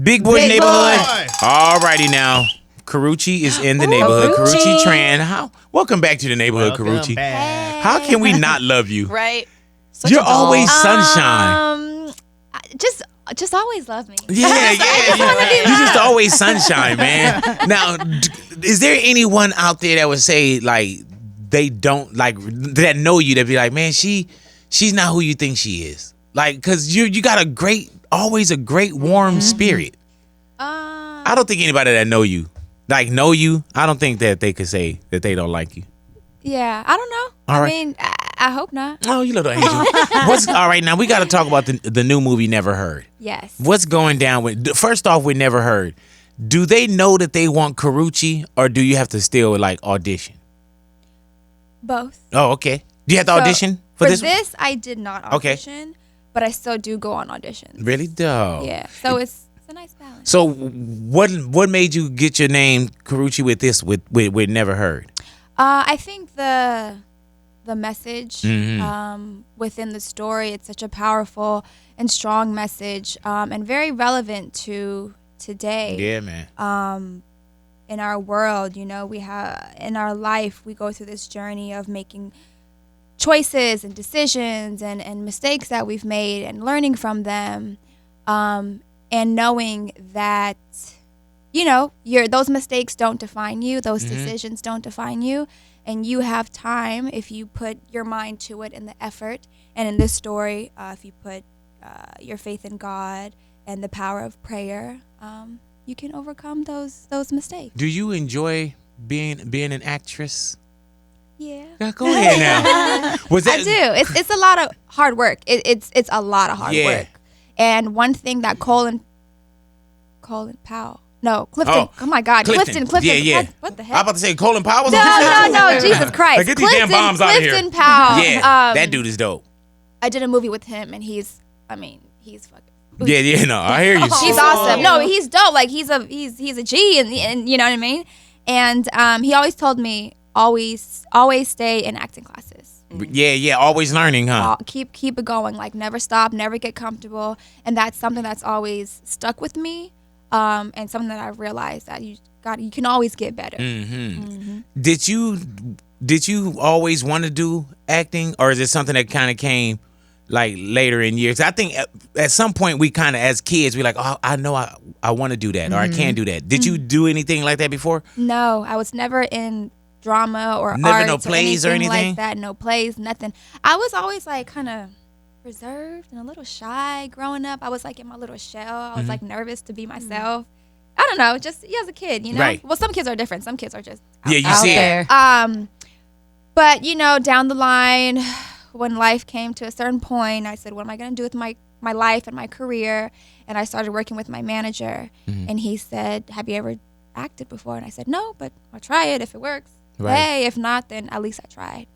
Big Boy's Big neighborhood. Boy. Alrighty now. Karrueche is in the neighborhood. Karrueche Tran. Welcome back to the neighborhood, Karrueche. How can we not love you? Right? You're always sunshine. Just always love me. Yeah. You just always sunshine, man. Now, is there anyone out there that would say like they don't like that know you that be like, man, she's not who you think she is? Like, because you got always a great warm spirit. I don't think anybody that know you, I don't think that they could say that they don't like you. Yeah, I don't know. All right. mean, I hope not. Oh, you little angel. All right, now we got to talk about the new movie Never Heard. Yes. What's going down first off with Never Heard? Do they know that they want Karrueche, or do you have to still like audition? Both. Oh, okay. Do you have to audition for this? For this, I did not audition, but I still do go on auditions. Really? Dope. Yeah. So it's a nice balance. So what made you get your name Karrueche with Never Heard? I think the message Mm-hmm. within the story, it's such a powerful and strong message, and very relevant to today. Yeah, man. In our world, we have in our life, we go through this journey of making choices and decisions and mistakes that we've made and learning from them, and knowing that those mistakes don't define you, those decisions don't define you, and you have time if you put your mind to it and the effort. And in this story, if you put your faith in God and the power of prayer, you can overcome those mistakes. Do you enjoy being an actress? Yeah. Go ahead now. I do. It's a lot of hard work. It's a lot of hard work. And one thing that Clifton. Oh my God. Clifton. Yeah. What the heck? I'm about to say Colin Powell. No, Jesus Christ. Like, get these damn bombs out of here. Clifton Powell. Yeah, that dude is dope. I did a movie with him, and he's fucking. Yeah, no, I hear you. He's awesome. No, he's dope. Like he's a G, and you know what I mean. And he always told me always stay in acting classes. Yeah, always learning, huh? Keep it going. Like never stop, never get comfortable, and that's something that's always stuck with me. And something that I realized that you can always get better. Did you always want to do acting, or is it something that kind of came like later in years? I think at some point we kind of, as kids, we like, oh, I know I want to do that, or I can do that. Did you do anything like that before? No, I was never in drama or never arts no plays or anything like that. No plays, nothing. I was always like kind of reserved and a little shy growing up. I was like in my little shell. I was like nervous to be myself. I don't know, just as a kid, Right. Well, some kids are different. Some kids are just you see there. But down the line, when life came to a certain point, I said, what am I going to do with my life and my career? And I started working with my manager, and he said, have you ever acted before? And I said, no, but I'll try it. If it works, hey, if not, then at least I tried.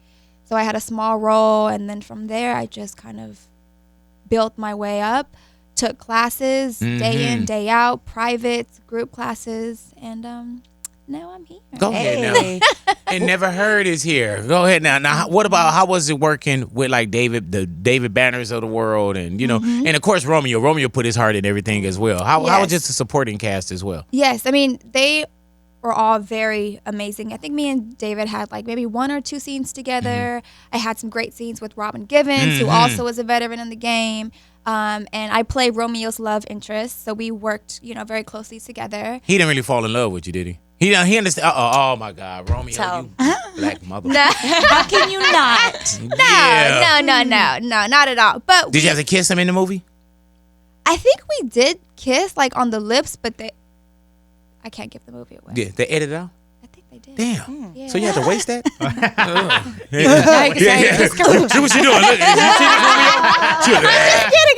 So I had a small role, and then from there, I just kind of built my way up, took classes, day in, day out, private, group classes, and now I'm here. Go ahead now. And Never Heard is here. Go ahead now. Now, what about, how was it working with like the David Banners of the world, and and of course Romeo. Romeo put his heart in everything as well. How was just the supporting cast as well? Yes, I mean they were all very amazing. I think me and David had like maybe 1 or 2 scenes together. I had some great scenes with Robin Givens, who also was a veteran in the game. And I played Romeo's love interest, so we worked, very closely together. He didn't really fall in love with you, did he? He understand. Oh my God, Romeo, you black mother. How can you not? No, not at all. But did you have to kiss him in the movie? I think we did kiss like on the lips, but I can't give the movie away. Yeah, they edited it out. I think they did. Damn. Yeah. So you had to waste that? See what she doing? Look, you see this, Romeo?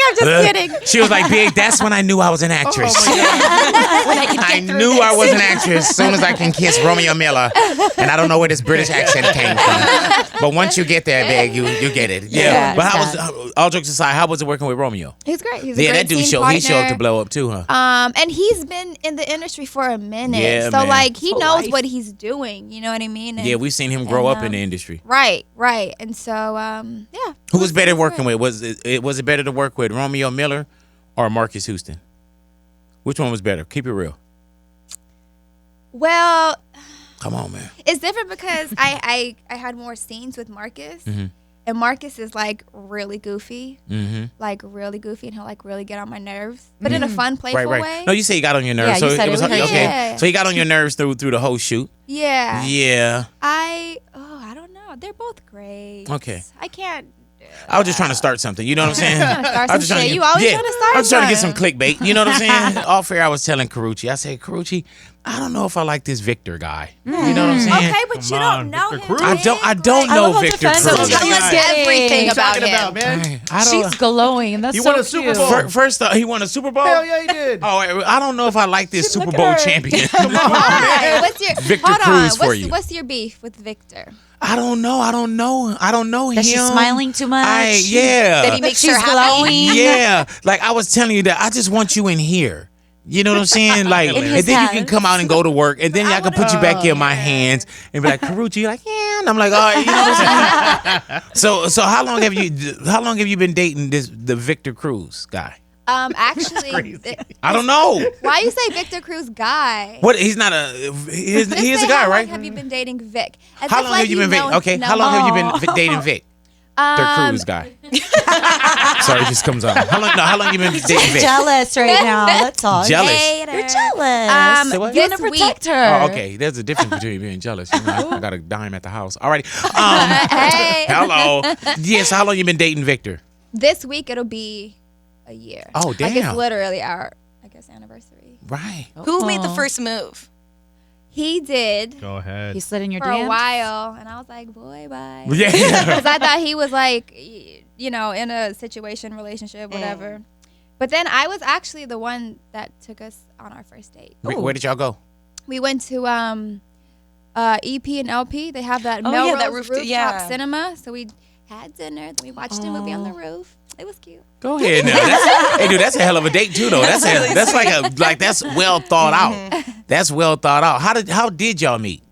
I'm just kidding. She was like, Big, that's when I knew I was an actress. When I could I get through knew this. I was an actress as soon as I can kiss Romeo Miller. And I don't know where this British accent came from. But once you get there, Big, you get it. Yeah. But how was, all jokes aside, how was it working with Romeo? He's great. He's a great that dude team he showed up partner. to blow up too, huh? And he's been in the industry for a minute. Yeah, so man. like he Whole knows life. what he's doing, you know what I mean? And, Yeah, we've seen him grow up in the industry. Right. And so yeah. Who was better working with? Was it better to work with Romeo Miller or Marcus Houston? Which one was better? Keep it real. Well, Come on, man. it's different because I had more scenes with Marcus. Mm-hmm. And Marcus is like really goofy, Mm-hmm. like really goofy, and he'll like really get on my nerves, but in a fun, playful way. No, you say he got on your nerves. Yeah, so you said it was it. okay. Yeah. So he got on your nerves through the whole shoot. Yeah. Yeah. I don't know. They're both great. Okay. I can't. I was just trying to start something. You know what I'm saying? Trying to start I was some just shit. to You always trying to start I was trying to get some something. clickbait. You know what I'm saying? All fair, I was telling Karrueche. I said, Karrueche, I don't know if I like this Victor guy. You know what I'm saying? Okay, but you on, don't know Victor him. Cruz. I don't know love how Victor defensive Cruz. she Tell us everything What are about you talking him. about, man? I don't. She's glowing. That's He so won a cute. Super Bowl. First, he won a Super Bowl. Hell yeah, he did. Oh, I don't know if I like this Super Look at Bowl her. champion. Why? What's your Victor hold Cruz on? for What's, you. what's your beef with Victor? I don't know him. That she's smiling too much. Yeah. That he makes She's her happy. glowing. Yeah, like I was telling you that I just want you in here. You know what I'm saying? Like, In and his then you can hands. come out and go to work, and then I can put you back here in my hands and be like, Karrueche, you're like, yeah, and I'm like, oh, you know what I'm saying? So how long have you been dating the Victor Cruz guy? Actually, I don't know. why you say Victor Cruz guy? What? He's not a. He is Just a say guy, how right? long have you been dating Vic? As How if, long like, have you been dating? Okay, how long have you been dating Vic? The Cruz guy. Sorry, it just comes on. How long you been dating Vic? Jealous right now. Let's talk. Jealous. Hater. You're jealous. Say what? You want This to protect her. Oh, okay. There's a difference between being jealous. You know, I got a dime at the house. All right. Hey. Hello. Yes. How long you been dating Victor? This week it'll be a year. Oh, Like damn. it's literally our, I guess, anniversary. Right. Who made the first move? He did Go ahead. He slid in your for DMs. a while, and I was like, boy, bye. Yeah. Because I thought he was like, in a situation, relationship, whatever. But then I was actually the one that took us on our first date. Where did y'all go? We went to EP and LP. They have that Oh, yeah, Melrose that rooftop, rooftop cinema. So we had dinner. Then we watched a movie on the roof. It was cute. Go ahead now. Hey, dude, that's a hell of a date too, though. That's well thought out. That's well thought out. How did y'all meet?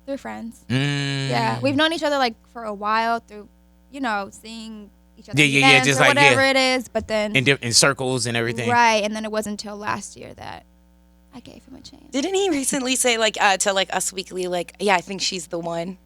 Through friends. Mm. Yeah, we've known each other like for a while through, seeing each other. Yeah, just or like, whatever yeah. it is. But then In circles and everything. right, and then it wasn't until last year that I gave him a chance. Didn't he recently say to Us Weekly yeah, I think she's the one?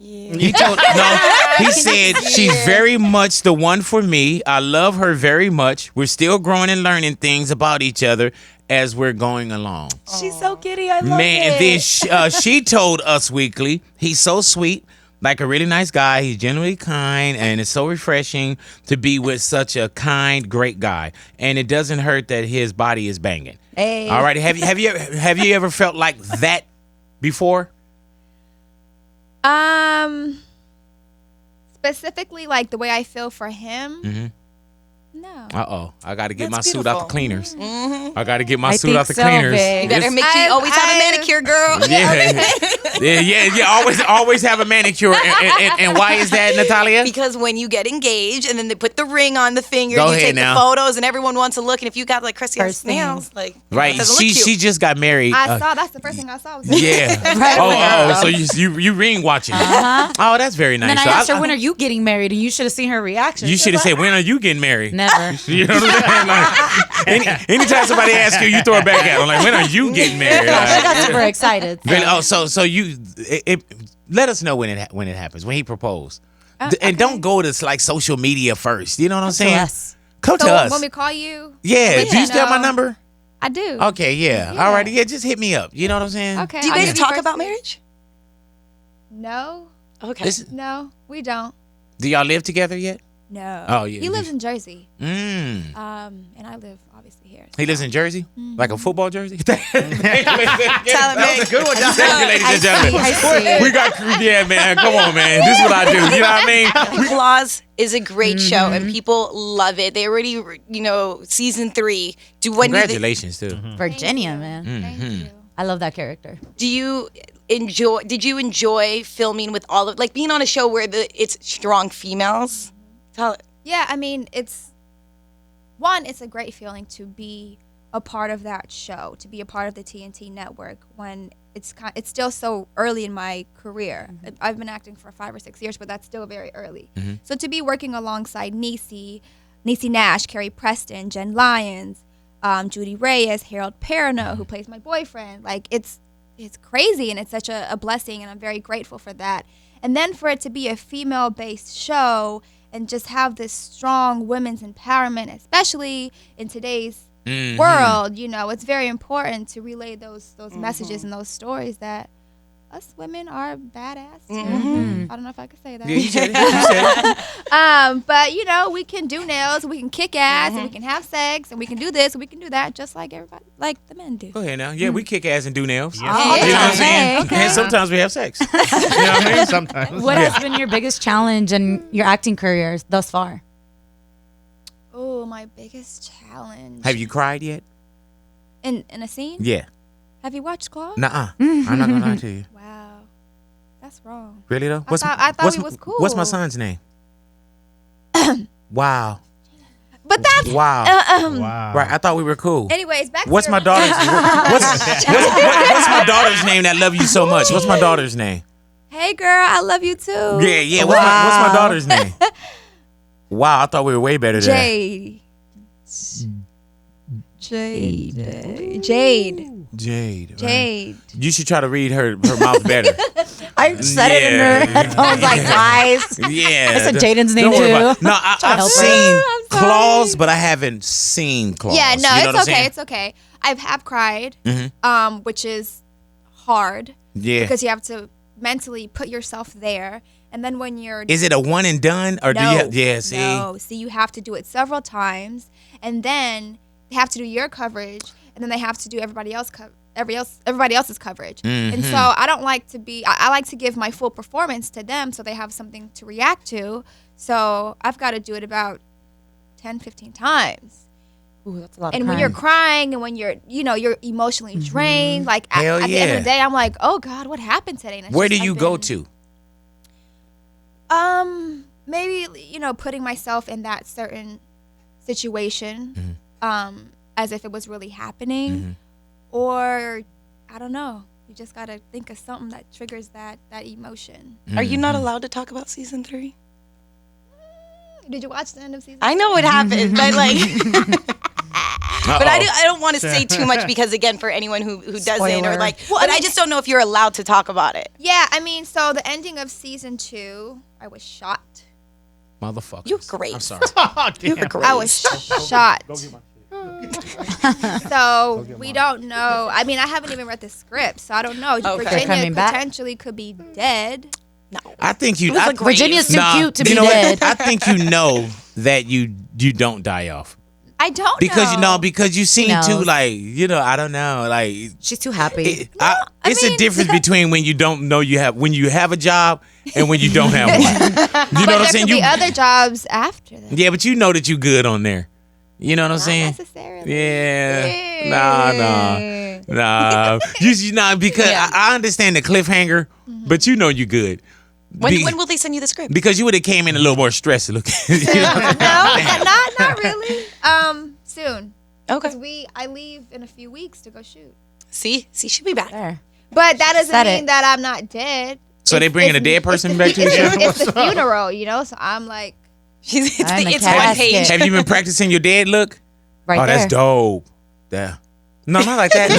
He said she's very much the one for me. I love her very much. We're still growing and learning things about each other as we're going along. She's so kitty. I love Man, it. and then she told Us Weekly, he's so sweet, like a really nice guy. He's genuinely kind, and it's so refreshing to be with such a kind, great guy. And it doesn't hurt that his body is banging. Hey. All right, have you ever felt like that before? Specifically, like the way I feel for him. Mm-hmm. No. I got to get That's my suit out the beautiful. cleaners. Mm-hmm. I got to get my I suit think out the so, cleaners. babe. You better It's- make sure you always have a I've- manicure, girl. Yeah. Always have a manicure. And why is that, Natalia? Because when you get engaged and then they put the ring on the finger, Go you ahead take now. the photos and everyone wants to look. And if you got like crusty ass First thing. nails, like Right. it doesn't look cute. She just got married. I saw. That's the first thing I saw. Was Yeah. Right. So you ring watching. Uh-huh. Oh, that's very nice. And then So I asked her, when are you getting married? And you should have seen her reaction. You She should have was said, like, when are you getting married? never. You know what I'm saying? Like, anytime somebody asks you, you throw it back at them. Like, when are you getting married? Yeah, she got Like, super excited. really? Oh, so you let us know when it happens, when he proposed. And don't go to like social media first. You know what I'm saying? us. Come to So us. when we call you, Yeah. let Do you you still have my know. number? I do. Okay, yeah. Yeah. All right. Yeah, just hit me up. You know what I'm saying? Okay. Do you I'll guys give talk first about date. marriage? No, Okay. Listen, no, we don't. do y'all live together yet? No. Oh, yeah. He lives in Jersey. Mm. And I live obviously here. He lives in Jersey? Like a football jersey? Thank you, ladies and That was a good one. Thank you, ladies and gentlemen. I see. We got, yeah, man. Come on, man. This is what I do. You know what I mean? Claws is a great show and people love it. They already, season 3. Congratulations, too. Virginia, man. Thank you. I love that character. Did you enjoy filming with all of, like being on a show where it's strong females? Tell it. Yeah, I mean, it's a great feeling to be a part of that show, to be a part of the TNT network when it's still so early in my career. I've been acting for 5 or 6 years, but that's still very early. So to be working alongside Niecy Nash, Carrie Preston, Jen Lyons, Judy Reyes, Harold Perrineau, who plays my boyfriend. Like it's crazy, and it's such a blessing, and I'm very grateful for that. And then for it to be a female-based show and just have this strong women's empowerment, especially in today's world, you know, it's very important to relay those messages and those stories that us women are badass too. I don't know if I could say that. Yeah, you said it. You said it. But you know, we can do nails, we can kick ass, and we can have sex, and we can do this, and we can do that, just like everybody, like the men do. Go ahead now. Yeah, we kick ass and do nails. Yes. All the You know what I'm time. saying? Okay. And sometimes we have sex. You know what I mean? Sometimes. What has been your biggest challenge in your acting career thus far? Oh, my biggest challenge. Have you cried yet? in a scene? Yeah. Have you watched Claw? Nuh-uh. I'm not gonna lie to you. Wow, that's wrong. Really though? I thought we was cool. What's my son's name? Wow. But that's Wow. Wow. Right. I thought we were cool. Anyways, back What's to my your- daughter's what's my daughter's name that love you so much? What's my daughter's name? Hey girl, I love you too. Yeah, yeah. What's my daughter's name? Wow, I thought we were way better than that. Jade. Jade. You should try to read her mouth better. I said it in her headphones like twice. Yeah. I said Jaden's name Don't worry about too. it. No, Trying to I've help her. seen I'm sorry. claws, but I haven't seen claws. Yeah, no, You know what I'm it's okay. saying? It's okay. I have cried, which is hard Yeah. because you have to mentally put yourself there, and then when you're Is it a one and done, or do you? Have, yeah. See. No, see, you have to do it several times, and then they have to do your coverage, and then they have to do everybody else's coverage. And so I don't like to be. I like to give my full performance to them, so they have something to react to. So I've got to do it about 10, 15 times. Ooh, that's a lot And of when you're crying, and when you're emotionally drained, like at Hell the end of yeah. the day, I'm like, oh God, what happened today? And it's Where just, do you I've go been- to? Maybe putting myself in that certain situation, as if it was really happening, or I don't know. You just gotta think of something that triggers that emotion. Are you not allowed to talk about season 3? Did you watch the end of season? I know what happened, but like, but Uh-oh. I don't want to say too much because again, for anyone who doesn't Spoiler. or like, Well, but I I mean- just don't know if you're allowed to talk about it. Yeah, I mean, so the ending of season 2, I was shot. Motherfucker. You're great. I'm sorry. Oh, damn. You're great. I was shot. So we don't know. I mean, I haven't even read the script, so I don't know. Okay. They're Virginia coming back? potentially could be dead. No. I think you. It was I, a great- Virginia's too Nah, cute to you be know dead. what? I think you know that you don't die off I don't because know. because you seem knows. too like I don't know like She's too happy. it's a mean- difference between when you don't know when you have a job and when you don't have one. You know But what I'm there saying? could be other jobs after that. Yeah, but you know that you good on there. You know what I'm Not saying? necessarily. Yeah. Nah. You know because I understand the cliffhanger, but you know you good. When will they send you the script? Because you would have came in a little more stressed looking. You know? No, not really. Soon. Okay. Because I leave in a few weeks to go shoot. See, she'll be back. There. But that doesn't Said mean it. that I'm not dead. So they bringing a dead person back to your show? It's the funeral, So I'm like, It's I'm a one casket. page. Have you been practicing your dead look? Right Oh, there. that's dope. Yeah. No, not like that. No.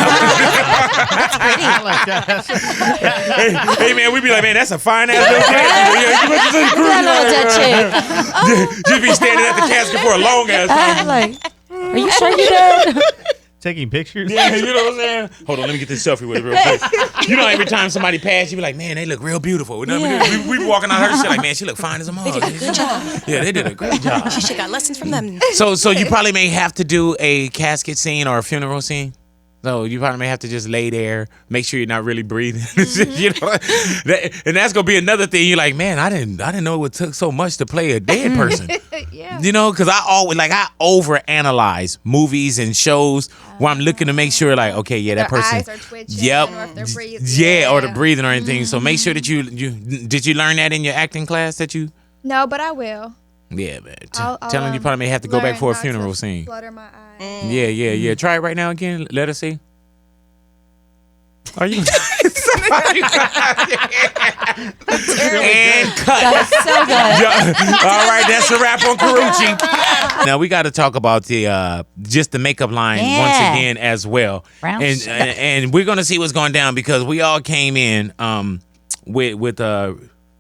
hey, man, we be like, man, that's a fine ass little casket. That little dead chick. Just be standing at the casket for a long ass time. I'm like, are you sure you dead? Taking pictures. Yeah, you know what I'm saying? Hold on, let me get this selfie with it real quick. You know, every time somebody pass, you be like, man, they look real beautiful. We be walking out her shit like, man, she look fine as a mug. Good job. Yeah, they did a great job. She should got lessons from them. So you probably may have to do a casket scene or a funeral scene. So you probably may have to just lay there, make sure you're not really breathing. You know, and that's gonna be another thing. You're like, man, I didn't know it took so much to play a dead person. yeah. You know, because I overanalyze movies and shows where I'm looking to make sure, like, okay, yeah, that Their person. eyes are twitching, Yep. or if they're breathing. Yeah, or the breathing or anything. So make sure that you did you learn that in your acting class that you. No, but I will. Yeah, man. I'll, Telling you probably may have to go back learn for a how funeral to scene. Flutter my eyes. Yeah. Try it right now again. Let us see. Are you? And cut. That's so good. Yeah. All right, that's a wrap on Karrueche. Now we got to talk about the just the makeup line once Yeah. again as well, Brown and sugar. and we're gonna see what's going down because we all came in with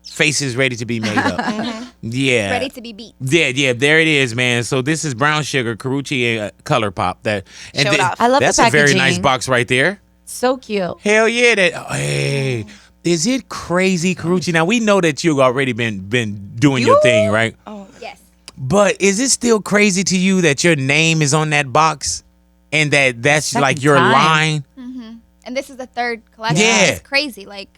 faces ready to be made up. Yeah, Ready to be beat. yeah, there it is, man. So this is Brown Sugar, Karrueche Color Pop. That and Show it off. I love the that's a very nice packaging. box right there. So cute. Hell yeah! Hey, is it crazy, Karrueche? Now we know that you've already been doing your thing, right? Yes. But is it still crazy to you that your name is on that box and that's Second like your time. line? And this is the third collection. Yeah. It's crazy. Like,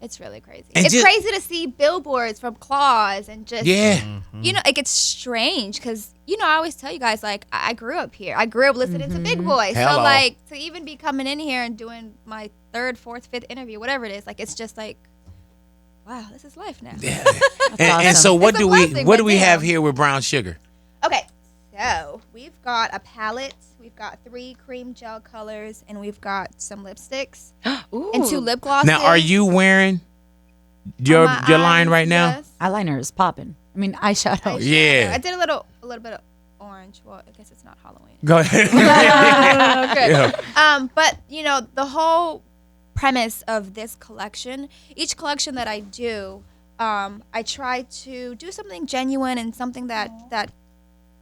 it's really crazy. And it's just- crazy to see billboards from Claws and just, Yeah. you know, like it's strange because, you know, I always tell you guys, like, I grew up here. I grew up listening to Big Boy. Hello. So, like, to even be coming in here and doing my third, fourth, fifth interview, whatever it is, like, it's just like, wow, this is life now. And, awesome. and so what It's a do we blessing, what do but we have damn. here with Brown Sugar? Okay, so we've got a palette. We've got 3 cream gel colors, and we've got some lipsticks Ooh. and 2 lip glosses. Now, are you wearing your On my your line eyes, right now? yes. Eyeliner is popping. I mean, eyeshadow. Yeah. I did a little bit of orange. Well, I guess it's not Halloween. Go ahead. Okay. Yeah. But you know, the whole premise of this collection, each collection that I do, I try to do something genuine and something that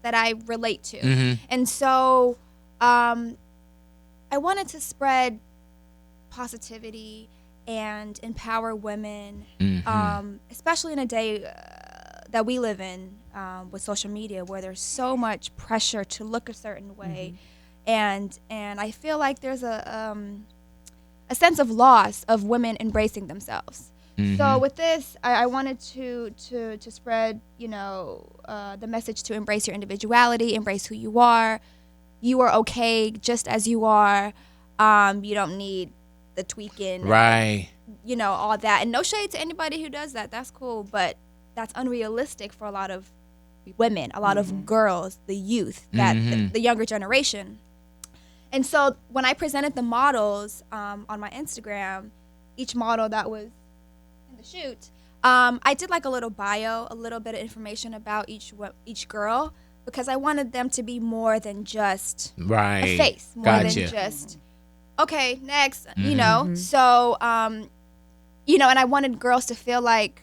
I relate to. Mhm. And so, I wanted to spread positivity and empower women, especially in a day that we live in with social media, where there's so much pressure to look a certain way, and I feel like there's a sense of loss of women embracing themselves. So with this, I wanted to spread, you know, the message to embrace your individuality, embrace who you are. You are okay just as you are. You don't need the tweaking, Right. you know, all that. And no shade to anybody who does that. That's cool, but that's unrealistic for a lot of women, a lot of girls, the youth, that the younger generation. And so when I presented the models on my Instagram, each model that was in the shoot, I did like a little bio, a little bit of information about each girl, because I wanted them to be more than just Right. a face, more Gotcha. than just, okay, next, you know. So, you know, and I wanted girls to feel like,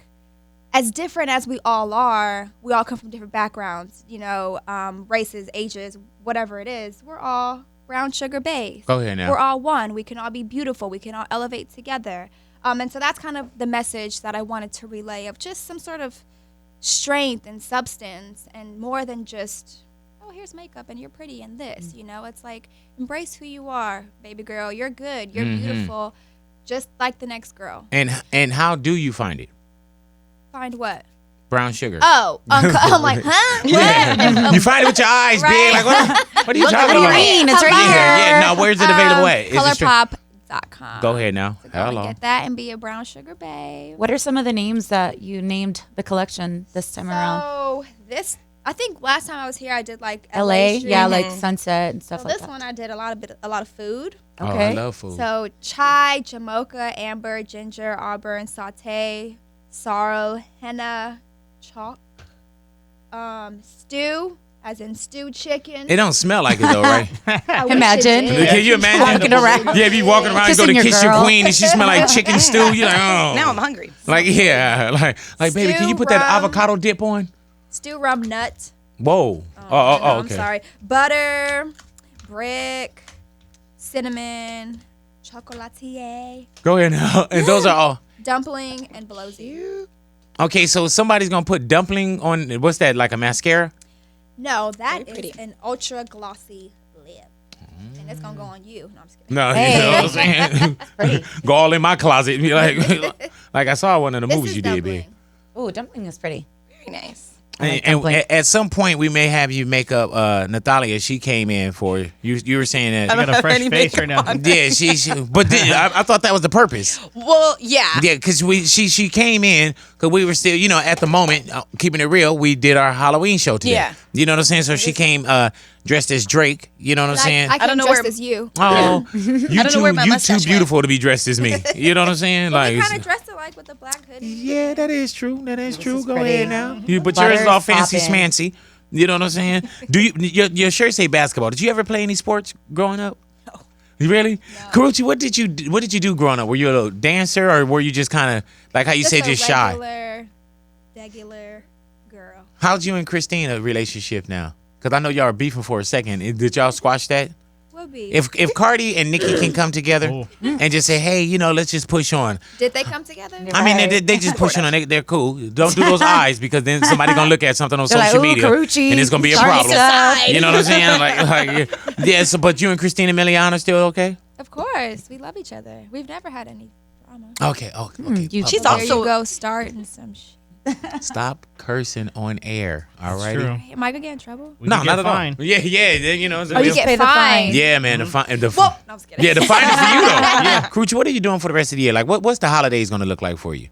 as different as we all are, we all come from different backgrounds, you know, races, ages, whatever it is. We're all brown sugar baes. Go ahead now. We're all one. We can all be beautiful. We can all elevate together. And so that's kind of the message that I wanted to relay, of just some sort of strength and substance, and more than just, oh, here's makeup and you're pretty and this, you know. It's like, embrace who you are, baby girl. You're good. You're beautiful, just like the next girl. And how do you find it? Find what? Brown Sugar. Oh, I'm like, huh? What? You find it with your eyes, Right. big. Like what are you Look talking at about? green. It's right Hello. here. Yeah, no, where's it available at? Is it straight- Colorpop.com. Go ahead now. So go and Hello. get that and be a brown sugar babe. What are some of the names that you named the collection this time around? So this, I think last time I was here, I did like LA, street. yeah, like Sunset and stuff So like this that. one I did a lot of food. Oh, I Okay. love food. So chai, jamocha, amber, ginger, auburn, saute, sorrel, henna, chalk, stew, as in stewed chicken. It don't smell like it though, right? I wish it Imagine. did. Can you imagine? Walking around. Yeah, be walking around, you go to Kissing your kiss your girl. queen, and she smell like chicken stew. You're like, oh. Now I'm hungry. Like, yeah, like, baby, can you put that Stew, rum. avocado dip on? Stew, rum, nut. Whoa. No, Oh, I'm okay. sorry. Butter, brick, cinnamon, chocolatier, Go ahead now. And those are all. dumpling, and blowsy. Okay, so somebody's gonna put dumpling on. What's that? Like a mascara? No, that Very is pretty. an ultra glossy lip. And it's going to go on you. No, I'm just kidding. No, Hey. you know what I'm saying? Go all in my closet and be like I saw one of the This movies is you did, big. dumpling. Oh, dumpling is pretty. Very nice. I like And dumpling. at some point, we may have you make up Natalia. She came in for you. You were saying I that. got a fresh Any face right makeup now. on. Yeah, but I thought that was the purpose. Well, yeah. Yeah, because she came in because we were still, you know, at the moment, keeping it real, we did our Halloween show today. Yeah. You know what I'm saying? So she came dressed as Drake. You know what I'm saying? I don't came know dressed where- as you. Oh, you I don't know where my you too mustache went. beautiful to be dressed as me. You know what I'm saying? But we Like, kind of dressed alike with the black hoodie. yeah, that is true. That is true. is Go pretty. ahead now. But Butter yours is all is fancy poppin'. smancy. You know what I'm saying? Do you your shirt say basketball? Did you ever play any sports growing up? No. Really? Karrueche, what did you do growing up? Were you a little dancer, or were you just kind of like how you said, just shy? Regular girl. How's you and Christine a relationship now? Because I know y'all are beefing for a second. Did y'all squash that? We'll be. If Cardi and Nicki can come together and just say, hey, let's just push on. Did they come together? I mean, they just push on. They're cool. Don't do those eyes, because then somebody gonna look at something on They're social like, media Karrueche, and it's gonna be a Charlie problem. Side. You know what I'm saying? Like yeah. So, but you and Christina Milian are still okay? Of course, we love each other. We've never had any drama. Okay. She's There also you go, starting some shit. Stop cursing on air. All right. True. Am I gonna get in trouble? We No, can not get at all. fined. Yeah. You know. Oh, you pay get the fine. fined. Yeah, man. The fine. No, I'm just kidding. Yeah, the fine is for you though. Yeah. Karrueche, what are you doing for the rest of the year? Like, what's the holidays gonna look like for you?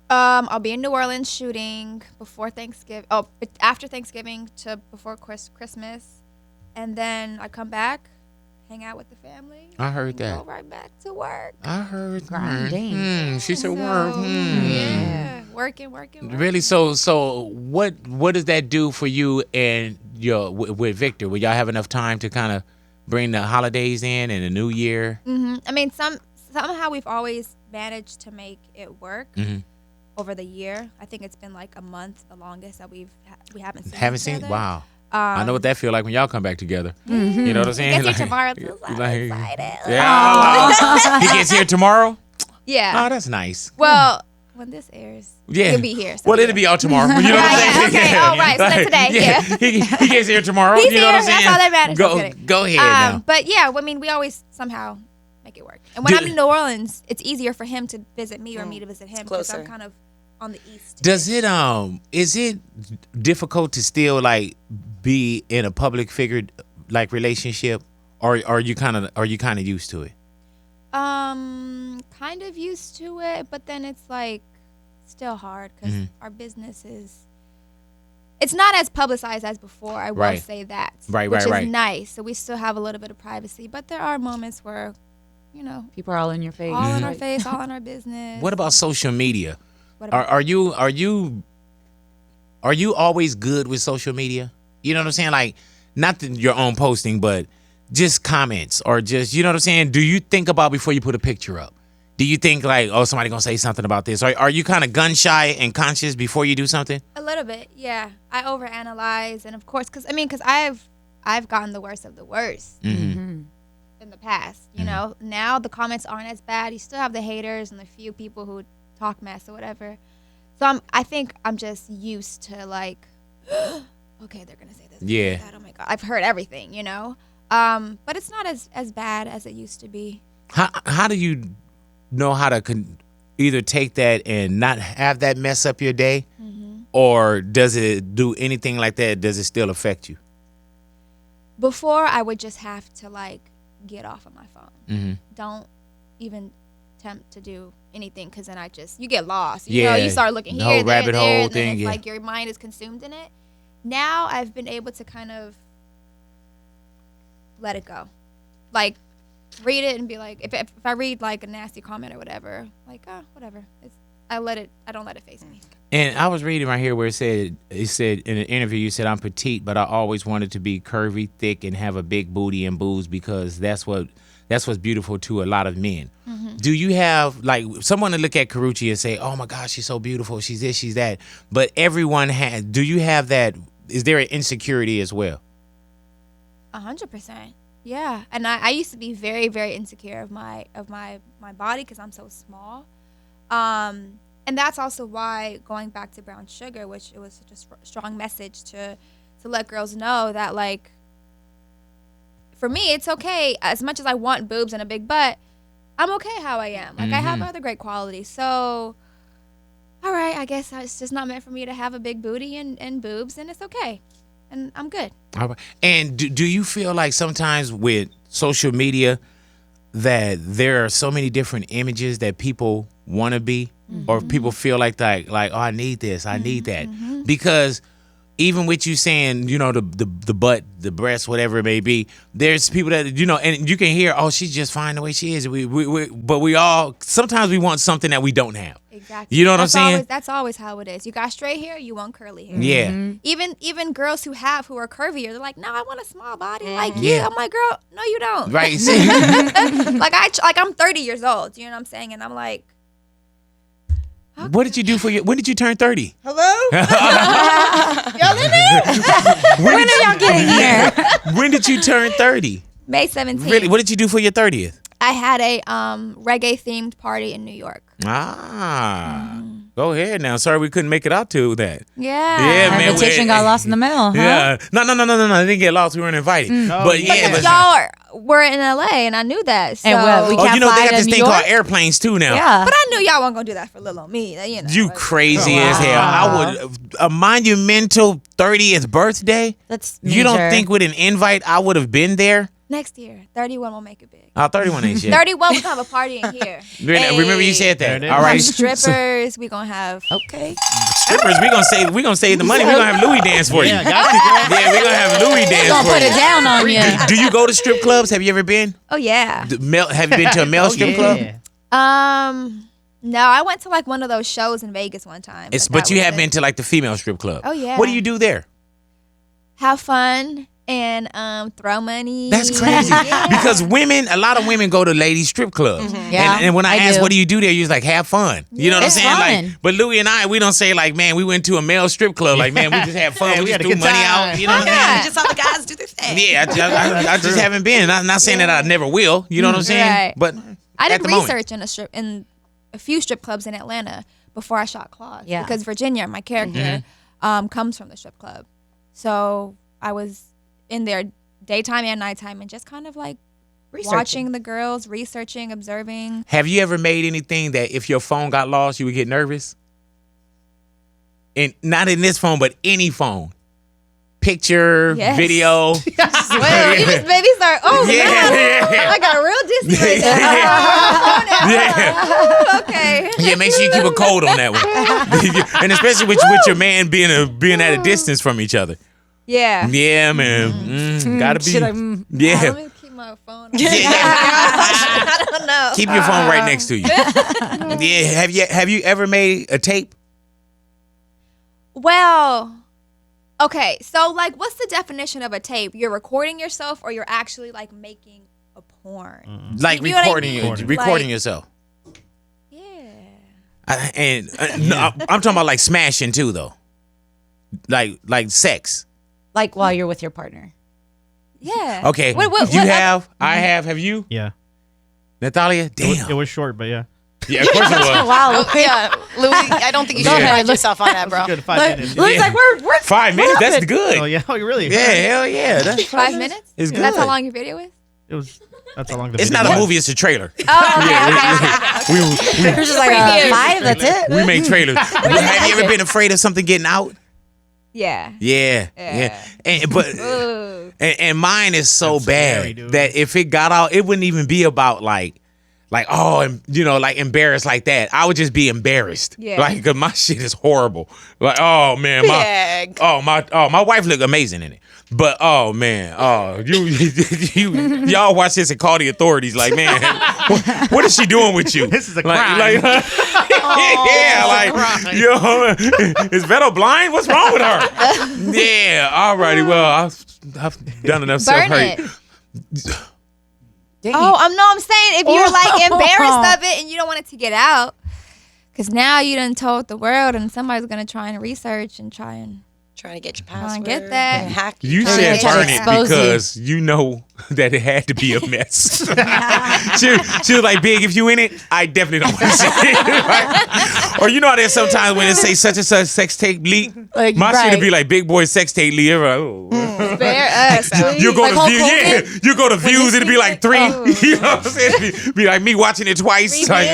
I'll be in New Orleans shooting before Thanksgiving. Oh, after Thanksgiving to before Christmas, and then I come back, hang out with the family. I heard and that. Go right back to work. I heard. Grinding. She said So, work. Yeah, working. Really? So what does that do for you and with Victor? Will y'all have enough time to kind of bring the holidays in and the new year? I mean, somehow we've always managed to make it work over the year. I think it's been like a month, the longest that we haven't seen. Haven't each seen? other. Wow. I know what that feel like when y'all come back together. You know what I'm saying? He gets here tomorrow. So I'm excited. Yeah. He gets here tomorrow? Yeah. Oh, that's nice. Well, when this airs, Yeah. he'll be here. So Well, it'll be out tomorrow. You know what I'm saying? Okay. Oh, right. So that's today. Yeah. He gets here tomorrow. He's you know here. what I'm saying? That's all that matters. I'm kidding. Go ahead now. But yeah, I mean, we always somehow make it work. And when I'm in New Orleans, it's easier for him to visit me or me to visit him because I'm Closer. kind of on the east. Does it is it difficult to still like be in a public figure like relationship, or are you kind of used to it? Kind of used to it, but then it's like still hard because our business it's not as publicized as before. I will Right. say that. Right, which right. is nice. So we still have a little bit of privacy, but there are moments where, People are all in your face. all in our face, all in our business. What about social media? What about Are you always good with social media? You know what I'm saying? Like, not your own posting, but just comments or just, you know what I'm saying? Do you think about before you put a picture up? Do you think like, oh, somebody gonna say something about this? Are you kind of gun shy and conscious before you do something? A little bit, yeah. I overanalyze, and of course, because I've gotten the worst of the worst in the past. You know, now the comments aren't as bad. You still have the haters and the few people who talk mess or whatever. So I think I'm just used to like, okay, they're gonna say this. Yeah. That. Oh my god, I've heard everything. But it's not as bad as it used to be. How do you know how to either take that and not have that mess up your day, or does it do anything like that? Does it still affect you? Before, I would just have to like get off of my phone. Don't even attempt to do anything, because then you get lost. You know, you start looking the here, whole there, rabbit there, hole and then thing, it's yeah. like your mind is consumed in it. Now I've been able to kind of let it go, like read it and be like, if I read like a nasty comment or whatever, like whatever. I don't let it face me. And I was reading right here where it said in an interview, you said, I'm petite, but I always wanted to be curvy, thick, and have a big booty and boobs because that's what's beautiful to a lot of men. Do you have like someone to look at Karrueche and say, oh my gosh, she's so beautiful, she's this, she's that, but everyone has, do you have that? Is there an insecurity as well? 100%. Yeah. And I used to be very, very insecure of my body because I'm so small. And that's also why going back to brown sugar, which it was such a strong message to let girls know that, like, for me, it's okay. As much as I want boobs and a big butt, I'm okay how I am. Like, I have other great qualities. So, all right, I guess it's just not meant for me to have a big booty and boobs, and it's okay. And I'm good. All right. And do you feel like sometimes with social media that there are so many different images that people want to be, or people feel like oh, I need this, I need that, because even with you saying, you know, the butt, the breast, whatever it may be, there's people that, you know, and you can hear, oh, she's just fine the way she is. But we all, sometimes we want something that we don't have. Exactly. You know what I'm saying? That's always how it is. You got straight hair, you want curly hair. Yeah. Even girls who are curvier, they're like, no, I want a small body like you. I'm like, girl, no, you don't. Right. See? like I'm 30 years old. You know what I'm saying? And I'm like, what did you do when did you turn 30? Hello? Y'all in there? When are y'all getting here? When did you turn 30? May 17th. Really? What did you do for your 30th? I had a reggae themed party in New York. Go ahead now. Sorry we couldn't make it out to that. Yeah. Yeah, Our man. invitation got lost in the mail, huh? Yeah. No. It didn't get lost. We weren't invited. But yeah. But y'all were in LA, and I knew that. So. And we can't you know, fly they got to this New thing York? called airplanes too now. Yeah. But I knew y'all weren't gonna do that for little old me. You know. You crazy as hell. I would a monumental 30th birthday. That's You don't major. think with an invite I would have been there? Next year, 31 will make it big. 31 ain't shit. 31, we're gonna have a party in here. Remember you said that. There it is. All We right. have strippers. We gonna have. Okay. Strippers, we gonna save the money. We're gonna have Louis dance for you. Yeah, got you, girl. Yeah, we're gonna have Louis dance Gonna for put you. it down on you. Do you go to strip clubs? Have you ever been? Oh yeah. Have you been to a male strip club? No, I went to like one of those shows in Vegas one time. But you have been to like the female strip club. Oh yeah. What do you do there? Have fun and throw money. That's crazy. Yeah. Because a lot of women go to ladies strip clubs. Yeah, And when I I ask, do. what do you do there? You're like, have fun. You know what I'm It's saying? fun. Like, but Louis and I, we don't say like, man, we went to a male strip club. Like, man, we just had fun. Yeah, we we just had a threw good money time. out. You know what I'm saying? Yeah. Just saw the guys do their thing. Yeah, I just haven't been. I'm not saying that I never will. You know what I'm saying? Right. But I at did the moment. research in a few strip clubs in Atlanta before I shot Claws. Yeah. Because Virginia, my character, comes from the strip club. So I was in there daytime and nighttime and just kind of like watching the girls, researching, observing. Have you ever made anything that if your phone got lost, you would get nervous? And not in this phone, but any phone. Picture, Yes. video. Well, you just baby start. Oh, Yeah. I got real dizzy right there. Yeah. Okay. Yeah, make sure you keep a code on that one. And especially with your man being at a distance from each other. Yeah. Yeah, man. Gotta be. Should I? Let Yeah. me keep my phone. Yeah. I don't know. Keep your phone right next to you. Yeah. Have you ever made a tape? Well, okay. So, like, what's the definition of a tape? You're recording yourself, or you're actually like making a porn? Like You know what I recording mean? recording Like- yourself. Yeah. No, I'm talking about like smashing too, though. Like sex. Like while you're with your partner. Yeah. Okay. You have. I have. Have you, Yeah. Natalia? Damn. It was short, but yeah. Yeah, of course it was. Wow. Oh, yeah, Louis, I don't think you should Go ahead. pride yourself on that, bro. Good 5 minutes. Louis like, we're 5 minutes. That's good. Oh yeah. Oh, you really? Yeah, hell yeah. That's 5 minutes. It's That's good. how long your video is. It was. That's how long the It's video not a was. movie. It's a trailer. Oh, okay. We You're just like Previews. 5. That's it. we make trailers. Have you ever been afraid of something getting out? Yeah. Yeah. But Ooh. and mine is so That's bad scary, dude. that if it got out, it wouldn't even be about like oh, and like embarrassed like that. I would just be embarrassed. Yeah. Like, 'cause my shit is horrible. Like, oh man, Big. my wife look amazing in it. But oh man, y'all watch this and call the authorities. Like, man, what is she doing with you? This is a Like, crime. yeah, like, yo, is Veto blind? What's wrong with her? Yeah, alrighty. Well, I've done enough self Burn hate. it. I'm saying if you're like embarrassed of it and you don't want it to get out, because now you done told the world and somebody's gonna try and research and try and Trying to get your Trying password. to get that. and hack You your said try to burn it expose you. because you know that it had to be a mess. she was like, Big, if you in it, I definitely don't want to see it. Right? Or you know how there's sometimes when it say such and such sex tape leak, Like, my right. shit'd be like Big Boy sex tape leak. Like, oh. spare us. Please. You go Like to Hulk view, Hogan? you go to views, it'd be like 3. Oh. You know what I'm saying? Be like me watching it twice. Like,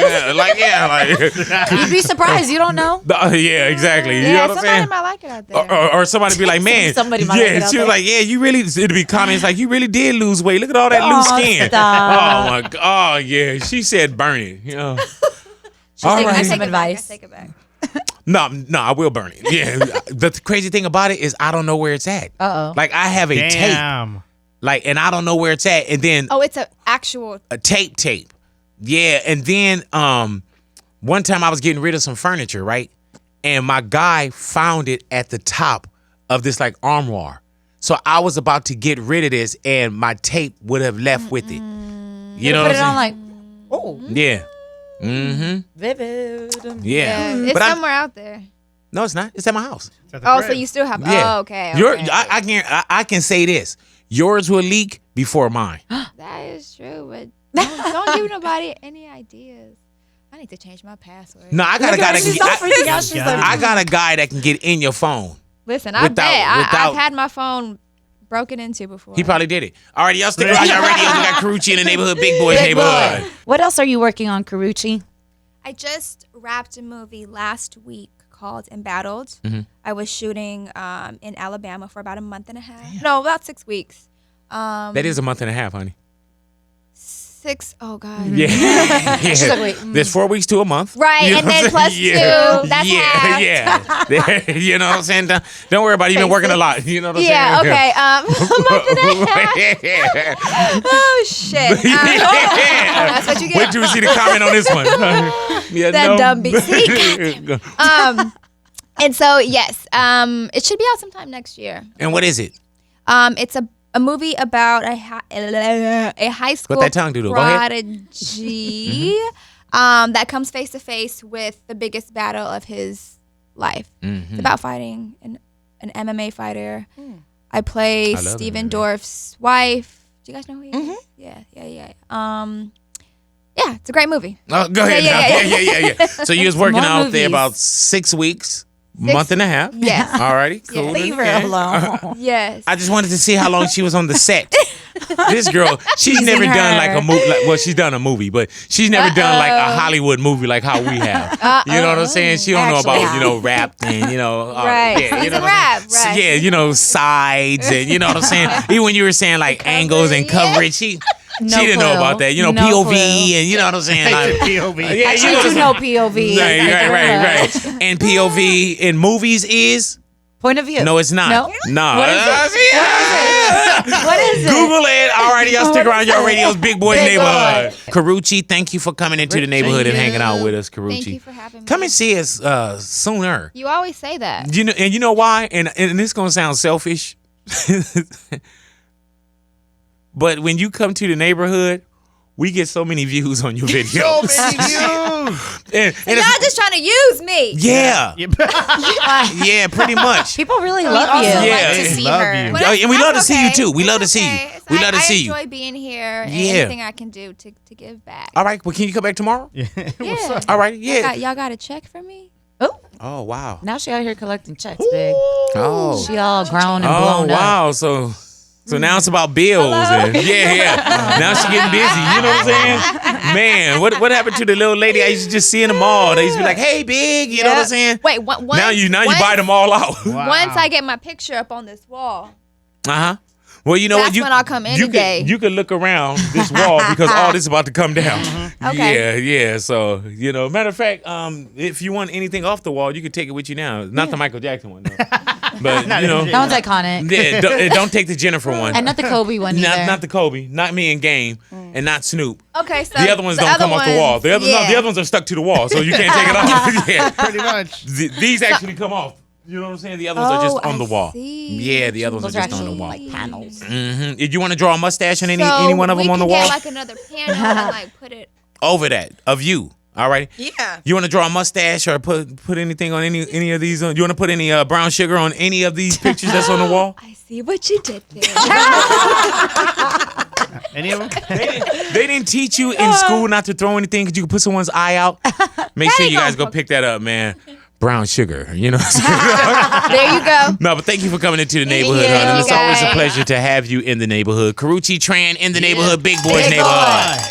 You'd be surprised. You don't know. yeah, exactly. You know Yeah, what I'm somebody saying? might like it out there. Or somebody be like, man, Somebody might yeah. like it out She was there. like, yeah, you really. It'd be comments like, you really did lose weight. Look at all that loose Oh, skin. stop. Oh my god. Oh yeah. She said, burn it. You know. She's taking right. some I advice. take it back. No, I will burn it. Yeah. The crazy thing about it is I don't know where it's at. Uh-oh. Like I have a tape. Damn. Like, and I don't know where it's at. And then Oh, it's an actual. a tape. Yeah. And then one time I was getting rid of some furniture, right? And my guy found it at the top of this like armoire. So I was about to get rid of this and my tape would have left with it. You know Put what it on I'm like, oh, saying? Yeah. Mm-hmm. vivid. Yeah. It's But somewhere out there. No, it's not. It's at my house. Oh, so you still have. Yeah. Oh, okay. Your, okay. I can say this. Yours will leak before mine. That is true, but don't give nobody any ideas. I need to change my password. No, I got a guy that can She's get, all freaking out. She's like, I got a guy that can get in your phone. Listen, I Without- bet without- I've had my phone broken into before. He probably did it. All right, y'all stick around y'all radios. We got Karrueche in the neighborhood, Big Boy's Big neighborhood. boy. What else are you working on, Karrueche? I just wrapped a movie last week called Embattled. Mm-hmm. I was shooting in Alabama for about a month and a half. No, about 6 weeks. That is a month and a half, honey. 6. Oh God. Yeah. She's like, wait. There's 4 weeks to a month. Right, You know and what then I'm plus saying? 2, that's half. Yeah. You know what I'm saying? Don't worry about it. You've been working a lot. You know what I'm Yeah. saying? Okay. A month and a half. Yeah. Oh shit. That's what you get. Wait till we see the comment on this one. Yeah, That dumb BC. And so yes, it should be out sometime next year. And what is it? It's a movie about a high school that tongue do, though. Go ahead. prodigy that comes face to face with the biggest battle of his life. It's about fighting an MMA fighter. I play love Steven MMA. Dorff's wife. Do you guys know who he is? Yeah. Yeah, it's a great movie. Oh, go ahead. Yeah. So you was working More out there movies. about 6 weeks, month and a half. Yes. All righty. Cool. Leave her Okay. alone. Yes. I just wanted to see how long she was on the set. This girl, she's never Teasing done her. like a movie. Well, she's done a movie, but she's never done like a Hollywood movie like how we have. You know what I'm saying? She don't know Actually, about rap and Right. yeah, you Season know, rap, right. Yeah, sides and you know what I'm saying. Even when you were saying like angles and coverage, she didn't know clue. about that. You know, No POV clue. and you know what I'm saying. Like, POV. yeah, Actually, you know I do what know I'm POV. saying. Right. And POV in movies is. Point of view. No, it's not. No? What is it? What is it? Google it. Alrighty, y'all stick around your radios. Big Boy's Big neighborhood. Karrueche, thank you for coming into the neighborhood and hanging out with us, Karrueche. Thank you for having me. Come and see us sooner. You always say that. You know, and you know why? And this is gonna sound selfish, but when you come to the neighborhood, we get so many views on your videos. and Y'all just trying to use me. yeah, yeah, pretty much. People really We love also you. Yeah. like to see Love her. you. But And we love to see you okay. too. We love to It's see you. okay. We love to see I you. enjoy being here and Yeah. anything I can do to give back. All right, well, can you come back tomorrow? Yeah. Yeah. All right, yeah. Y'all got a check for me? Oh, Oh wow. now she out here collecting checks, big. Oh. She all grown and Oh blown up. wow! So now it's about bills and yeah. Now she getting busy. You know what I'm saying? Man, what happened to the little lady I used to just see in the mall? They used to be like, "Hey, big," you know what I'm saying? Wait, once, Now you buy them all out. Wow. Once I get my picture up on this wall, Well, you know That's what? You, when I'll come any you could, day. You could look around this wall because all this is about to come down. Okay. Yeah. So matter of fact, if you want anything off the wall, you could take it with you now. Not the Michael Jackson one, though. But That one's iconic. yeah, don't take the Jennifer one. And not the Kobe one either. Not the Kobe, not me and Game, and not Snoop. okay. So The other ones don't come off the wall. The other ones are stuck to the wall, so you can't take it off. Yeah. Pretty much. These actually come off. You know what I'm saying? The other ones are just on the wall. See. Yeah, the other ones Those are are just on the actually wall. like panels. Mm-hmm. Did you want to draw a mustache on any So one of them on the we wall? can get like another panel and like put it. Over that of you. All right. Yeah. You want to draw a mustache or put anything on any of these? You want to put any brown sugar on any of these pictures that's on the wall? I see what you did there. Any of them? They didn't teach you in school not to throw anything because you can put someone's eye out. Make sure you guys go pick that up, man. Brown sugar, you know. There you go. No, but thank you for coming into the neighborhood, you, honey. It's always a guys. pleasure to have you in the neighborhood. Karrueche Tran in the neighborhood, Big Boy's Big neighborhood. Boy.